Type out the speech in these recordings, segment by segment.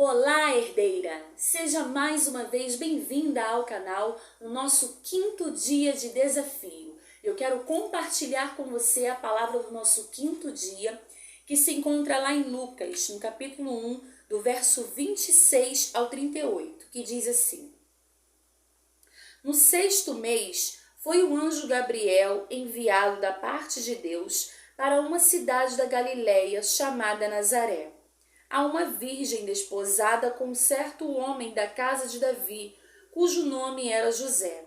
Olá, herdeira! Seja mais uma vez bem-vinda ao canal no nosso 5º dia de desafio. Eu quero compartilhar com você a palavra do nosso 5º dia, que se encontra lá em Lucas, no capítulo 1, do verso 26 ao 38, que diz assim: No 6º mês, foi o anjo Gabriel enviado da parte de Deus para uma cidade da Galileia chamada Nazaré, a uma virgem desposada com certo homem da casa de Davi, cujo nome era José.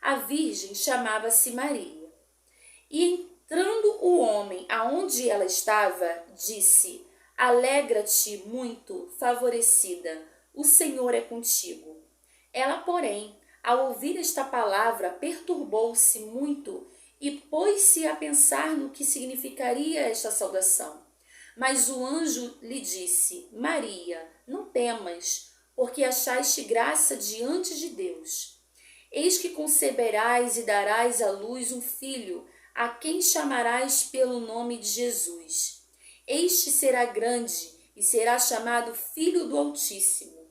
A virgem chamava-se Maria. E entrando o homem aonde ela estava, disse: Alegra-te muito, favorecida, o Senhor é contigo. Ela, porém, ao ouvir esta palavra, perturbou-se muito e pôs-se a pensar no que significaria esta saudação. Mas o anjo lhe disse: Maria, não temas, porque achaste graça diante de Deus. Eis que conceberás e darás à luz um filho, a quem chamarás pelo nome de Jesus. Este será grande e será chamado Filho do Altíssimo.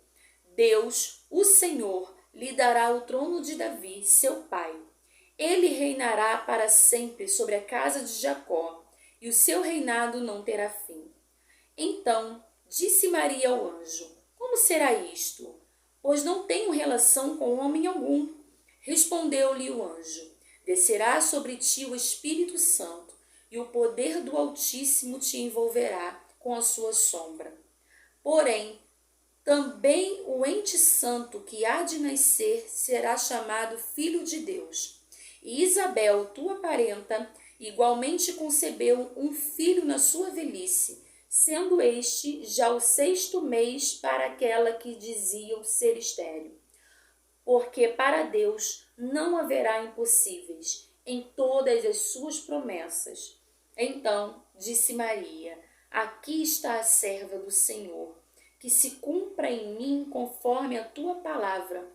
Deus, o Senhor, lhe dará o trono de Davi, seu pai. Ele reinará para sempre sobre a casa de Jacó, e o seu reinado não terá fim. Então disse Maria ao anjo: Como será isto? Pois não tenho relação com homem algum. Respondeu-lhe o anjo: Descerá sobre ti o Espírito Santo, e o poder do Altíssimo te envolverá com a sua sombra. Porém, também o ente santo que há de nascer será chamado Filho de Deus. E Isabel, tua parenta, igualmente concebeu um filho na sua velhice, sendo este já o 6º mês para aquela que diziam ser estéril. Porque para Deus não haverá impossíveis em todas as suas promessas. Então disse Maria: Aqui está a serva do Senhor, que se cumpra em mim conforme a tua palavra.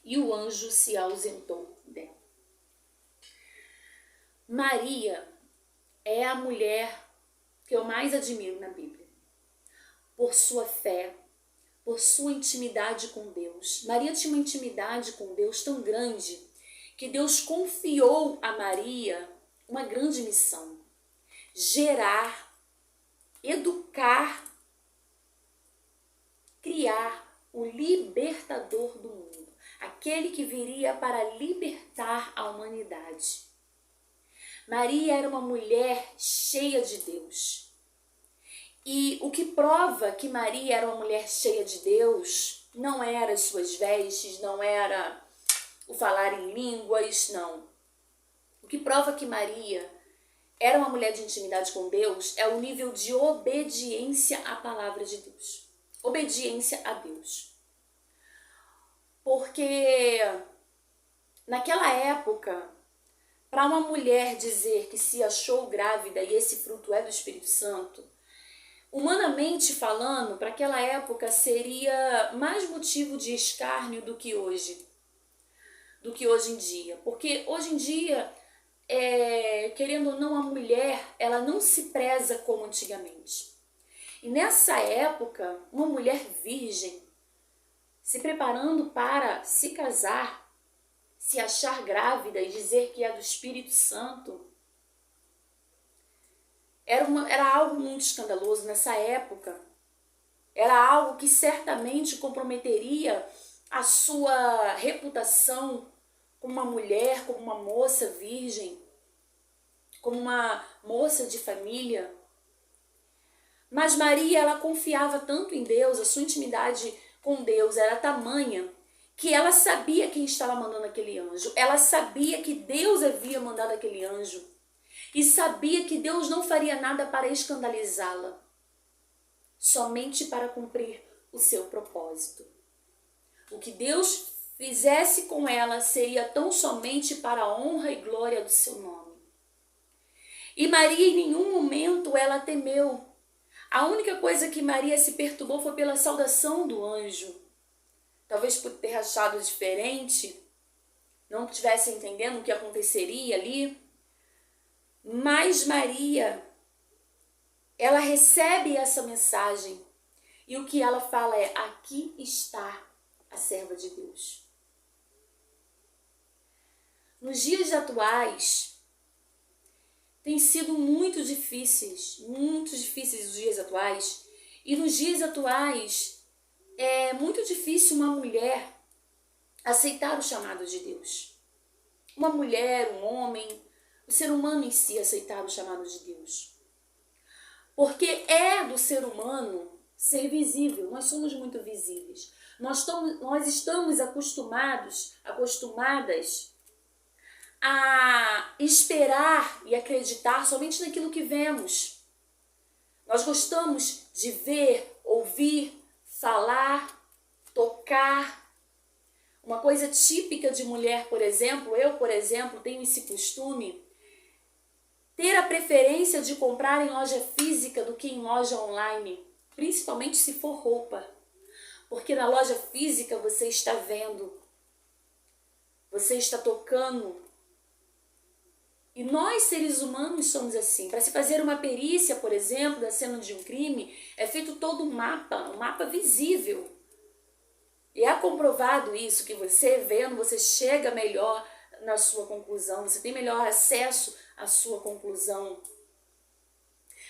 E o anjo se ausentou dela. Maria é a mulher que eu mais admiro na Bíblia, por sua fé, por sua intimidade com Deus. Maria tinha uma intimidade com Deus tão grande que Deus confiou a Maria uma grande missão: gerar, educar, criar o libertador do mundo, aquele que viria para libertar a humanidade. Maria era uma mulher cheia de Deus. E o que prova que Maria era uma mulher cheia de Deus não era as suas vestes, não era o falar em línguas, não. O que prova que Maria era uma mulher de intimidade com Deus é o nível de obediência à palavra de Deus. Obediência a Deus. Porque naquela época, para uma mulher dizer que se achou grávida e esse fruto é do Espírito Santo, humanamente falando, para aquela época seria mais motivo de escárnio do que hoje em dia. Porque hoje em dia, querendo ou não, a mulher, ela não se preza como antigamente. E nessa época, uma mulher virgem, se preparando para se casar, se achar grávida e dizer que é do Espírito Santo, era algo muito escandaloso nessa época. Era algo que certamente comprometeria a sua reputação como uma mulher, como uma moça virgem, como uma moça de família. Mas Maria, ela confiava tanto em Deus, a sua intimidade com Deus era tamanha, que ela sabia quem estava mandando aquele anjo. Ela sabia que Deus havia mandado aquele anjo. E sabia que Deus não faria nada para escandalizá-la, somente para cumprir o seu propósito. O que Deus fizesse com ela seria tão somente para a honra e glória do seu nome. E Maria em nenhum momento ela temeu. A única coisa que Maria se perturbou foi pela saudação do anjo. Talvez por ter achado diferente, não estivesse entendendo o que aconteceria ali. Mas Maria, ela recebe essa mensagem E o que ela fala é: aqui está a serva de Deus. Nos dias atuais, tem sido muito difíceis os dias atuais. E nos dias atuais, é muito difícil uma mulher aceitar o chamado de Deus. Uma mulher, um homem, o ser humano em si aceitar o chamado de Deus. Porque é do ser humano ser visível, nós somos muito visíveis. Nós estamos acostumadas a esperar e acreditar somente naquilo que vemos. Nós gostamos de ver, ouvir, falar, tocar. Uma coisa típica de mulher, por exemplo, eu, por exemplo, tenho esse costume, ter a preferência de comprar em loja física do que em loja online, principalmente se for roupa. Porque na loja física você está vendo, você está tocando. E nós, seres humanos, somos assim. Para se fazer uma perícia, por exemplo, da cena de um crime, é feito todo um mapa visível. E é comprovado isso, que você vendo, você chega melhor na sua conclusão, você tem melhor acesso à sua conclusão.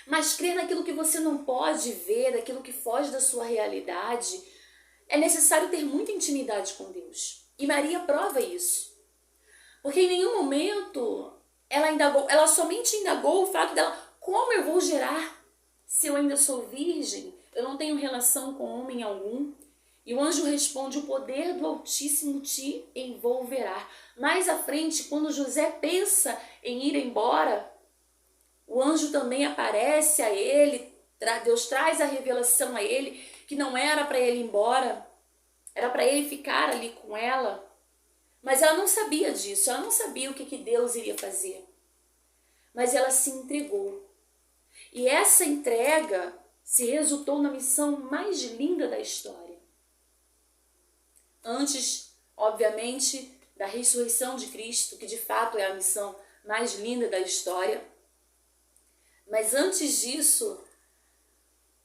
Mas crer naquilo que você não pode ver, naquilo que foge da sua realidade, é necessário ter muita intimidade com Deus. E Maria prova isso. Porque em nenhum momento ela somente indagou o fato dela: como eu vou gerar se eu ainda sou virgem? Eu não tenho relação com homem algum. E o anjo responde: o poder do Altíssimo te envolverá. Mais à frente, quando José pensa em ir embora, o anjo também aparece a ele, Deus traz a revelação a ele que não era para ele ir embora, era para ele ficar ali com ela. Mas ela não sabia disso, ela não sabia o que Deus iria fazer. Mas ela se entregou. E essa entrega se resultou na missão mais linda da história. Antes, obviamente, da ressurreição de Cristo, que de fato é a missão mais linda da história. Mas antes disso,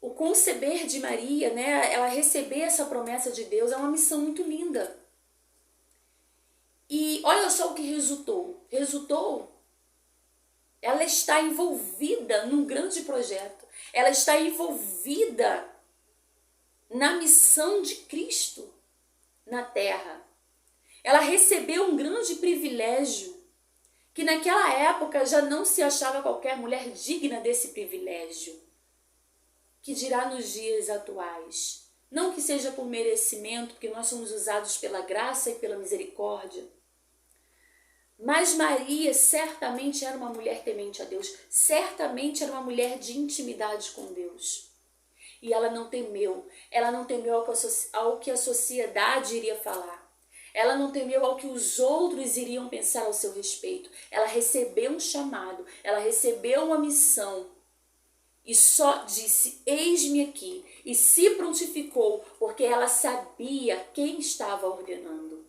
o conceber de Maria, né, ela receber essa promessa de Deus, é uma missão muito linda. E olha só o que resultou. Ela está envolvida num grande projeto. Ela está envolvida na missão de Cristo na terra. Ela recebeu um grande privilégio, que naquela época já não se achava qualquer mulher digna desse privilégio. Que dirá nos dias atuais. Não que seja por merecimento, porque nós somos usados pela graça e pela misericórdia. Mas Maria certamente era uma mulher temente a Deus, certamente era uma mulher de intimidade com Deus. E ela não temeu ao que a sociedade iria falar. Ela não temeu ao que os outros iriam pensar ao seu respeito. Ela recebeu um chamado, ela recebeu uma missão e só disse: eis-me aqui. E se prontificou, porque ela sabia quem estava ordenando.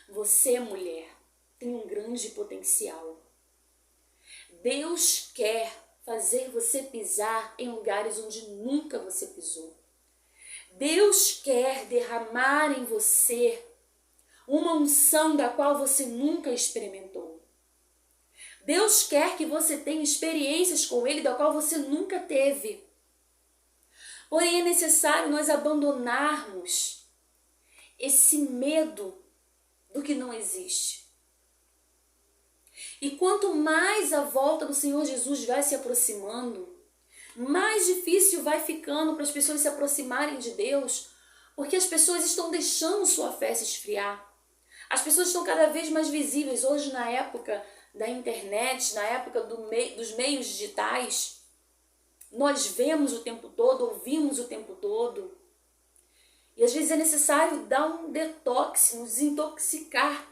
Você, mulher, tem um grande potencial. Deus quer fazer você pisar em lugares onde nunca você pisou. Deus quer derramar em você uma unção da qual você nunca experimentou. Deus quer que você tenha experiências com Ele da qual você nunca teve. Porém, é necessário nós abandonarmos esse medo do que não existe. E quanto mais a volta do Senhor Jesus vai se aproximando, mais difícil vai ficando para as pessoas se aproximarem de Deus, porque as pessoas estão deixando sua fé se esfriar. As pessoas estão cada vez mais visíveis. Hoje, na época da internet, na época dos meios digitais, nós vemos o tempo todo, ouvimos o tempo todo. E às vezes é necessário dar um detox, nos desintoxicar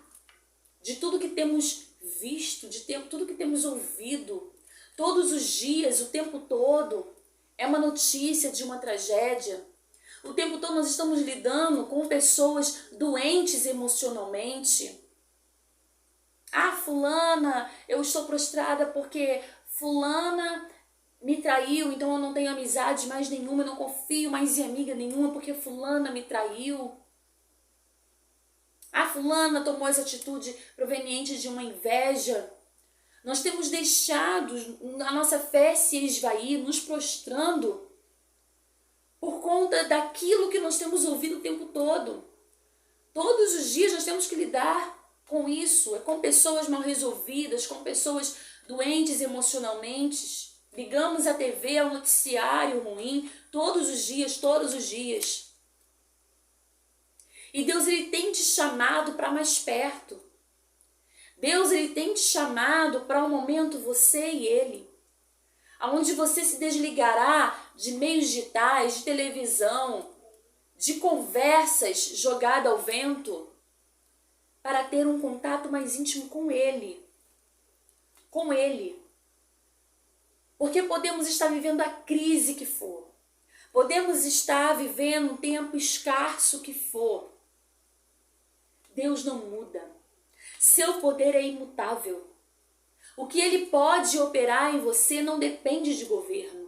de tudo que temos visto, de tudo que temos ouvido. Todos os dias, o tempo todo, é uma notícia de uma tragédia. O tempo todo nós estamos lidando com pessoas doentes emocionalmente. Ah, fulana, eu estou prostrada porque fulana me traiu, então eu não tenho amizade mais nenhuma, eu não confio mais em amiga nenhuma porque fulana me traiu. A fulana tomou essa atitude proveniente de uma inveja. Nós temos deixado a nossa fé se esvair, nos prostrando por conta daquilo que nós temos ouvido o tempo todo. Todos os dias nós temos que lidar com isso, com pessoas mal resolvidas, com pessoas doentes emocionalmente. Ligamos a TV ao noticiário ruim todos os dias, todos os dias. E Deus, ele tem te chamado para mais perto. Deus, ele tem te chamado para um momento, você e ele, onde você se desligará de meios digitais, de televisão, de conversas jogadas ao vento, para ter um contato mais íntimo com ele. Com ele. Porque podemos estar vivendo a crise que for. Podemos estar vivendo um tempo escasso que for. Deus não muda. Seu poder é imutável. O que ele pode operar em você não depende de governo.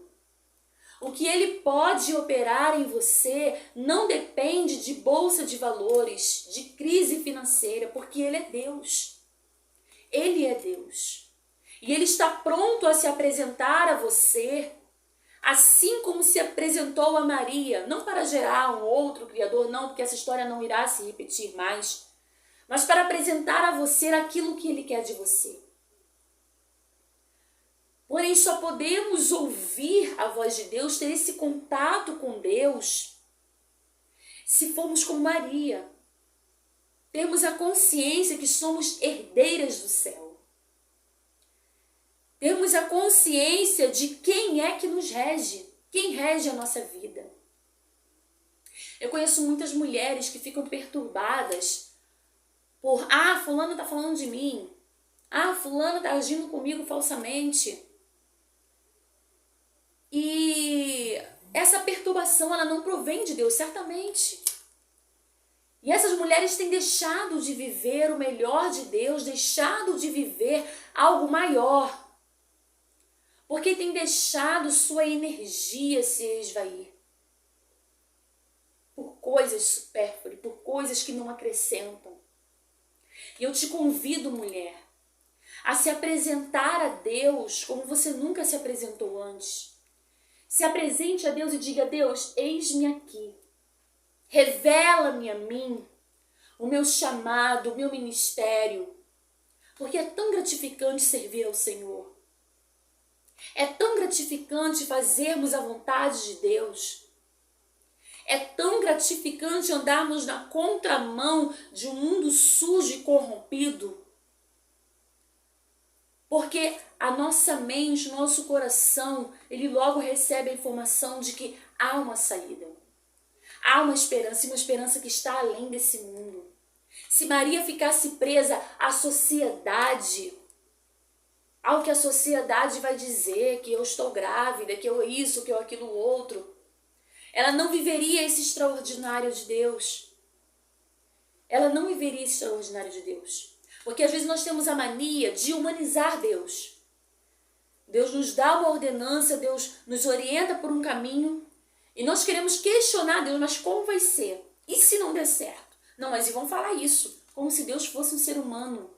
O que ele pode operar em você não depende de bolsa de valores, de crise financeira, porque ele é Deus. Ele é Deus. E ele está pronto a se apresentar a você, assim como se apresentou a Maria, não para gerar um outro criador, não, porque essa história não irá se repetir mais, mas para apresentar a você aquilo que ele quer de você. Porém, só podemos ouvir a voz de Deus, ter esse contato com Deus, se formos como Maria. Temos a consciência que somos herdeiras do céu. Temos a consciência de quem é que nos rege, quem rege a nossa vida. Eu conheço muitas mulheres que ficam perturbadas por, fulano está falando de mim, fulano está agindo comigo falsamente. E essa perturbação, ela não provém de Deus, certamente. E essas mulheres têm deixado de viver o melhor de Deus, deixado de viver algo maior. Porque têm deixado sua energia se esvair. Por coisas supérfluas, por coisas que não acrescentam. E eu te convido, mulher, a se apresentar a Deus como você nunca se apresentou antes. Se apresente a Deus e diga: Deus, eis-me aqui. Revela-me a mim o meu chamado, o meu ministério. Porque é tão gratificante servir ao Senhor. É tão gratificante fazermos a vontade de Deus. É tão gratificante andarmos na contramão de um mundo sujo e corrompido. Porque a nossa mente, o nosso coração, ele logo recebe a informação de que há uma saída. Há uma esperança que está além desse mundo. Se Maria ficasse presa à sociedade, ao que a sociedade vai dizer, que eu estou grávida, que eu isso, que eu aquilo outro, ela não viveria esse extraordinário de Deus. Ela não viveria esse extraordinário de Deus. Porque às vezes nós temos a mania de humanizar Deus. Deus nos dá uma ordenança, Deus nos orienta por um caminho e nós queremos questionar Deus, mas como vai ser? E se não der certo? Não, mas e vão falar isso, como se Deus fosse um ser humano.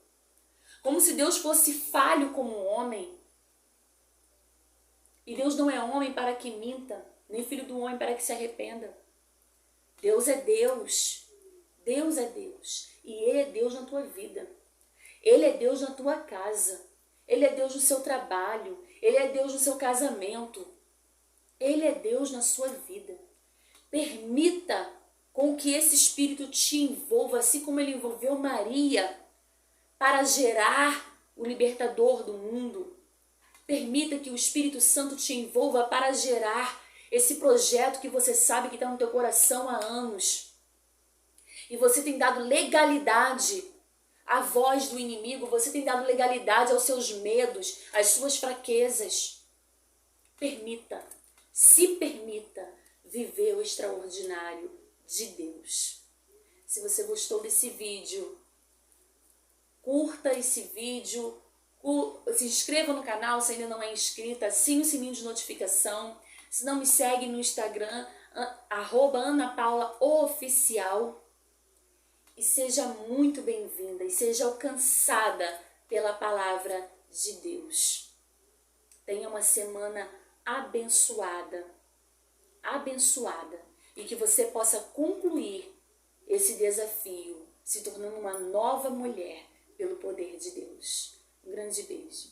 Como se Deus fosse falho como um homem. E Deus não é homem para que minta, nem filho do homem para que se arrependa. Deus é Deus. Deus é Deus. E Ele é Deus na tua vida. Ele é Deus na tua casa. Ele é Deus no seu trabalho. Ele é Deus no seu casamento. Ele é Deus na sua vida. Permita com que esse Espírito te envolva, assim como ele envolveu Maria, para gerar o libertador do mundo. Permita que o Espírito Santo te envolva para gerar esse projeto que você sabe que está no teu coração há anos. E você tem dado legalidade à voz do inimigo, você tem dado legalidade aos seus medos, às suas fraquezas. Permita, se permita viver o extraordinário de Deus. Se você gostou desse vídeo, curta esse vídeo, Se inscreva no canal se ainda não é inscrita, assine o sininho de notificação. Se não me segue no Instagram, @AnaPaulaOficial. E seja muito bem-vinda e seja alcançada pela palavra de Deus. Tenha uma semana abençoada, e que você possa concluir esse desafio, se tornando uma nova mulher pelo poder de Deus. Um grande beijo.